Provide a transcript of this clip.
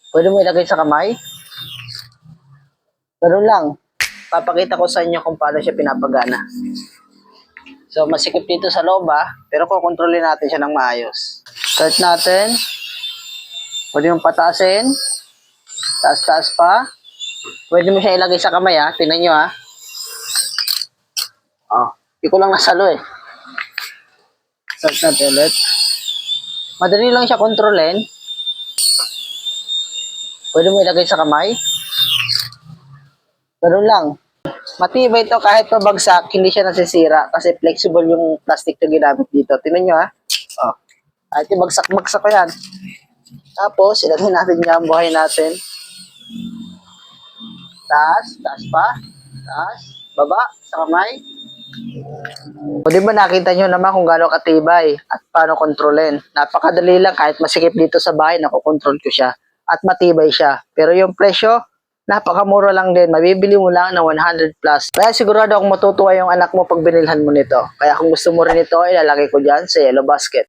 Pwede mo ilagay sa kamay. Ganun lang. Papakita ko sa inyo kung paano siya pinapagana. So, masikip dito sa loob pero kukontrolin natin siya ng maayos. Start natin. Pwede mong pataasin. Taas-taas pa. Pwede mo siya ilagay sa kamay Tingnan nyo Hindi ko lang nasalo Start natin ulit. Madali lang siya kontrolin. Pwede mo ilagay sa kamay. Ganun lang. Matibay ito kahit pabagsak, hindi siya nasisira kasi flexible yung plastic na ginamit dito. Tingnan nyo Kahit bagsak-bagsak ko yan. Tapos, ilagay natin yan, buhay natin. Taas, taas pa. Taas, baba, sa kamay. O diba nakita nyo naman kung gaano katibay at paano kontrolin. Napakadali lang kahit masikip dito sa bahay, nakokontrol ko siya. At matibay siya. Pero yung presyo, napakamura lang din. Mabibili mo lang ng 100 plus. Kaya sigurado akong matutuwa yung anak mo pag binilhan mo nito. Kaya kung gusto mo rin ito, ilalagay ko dyan sa yellow basket.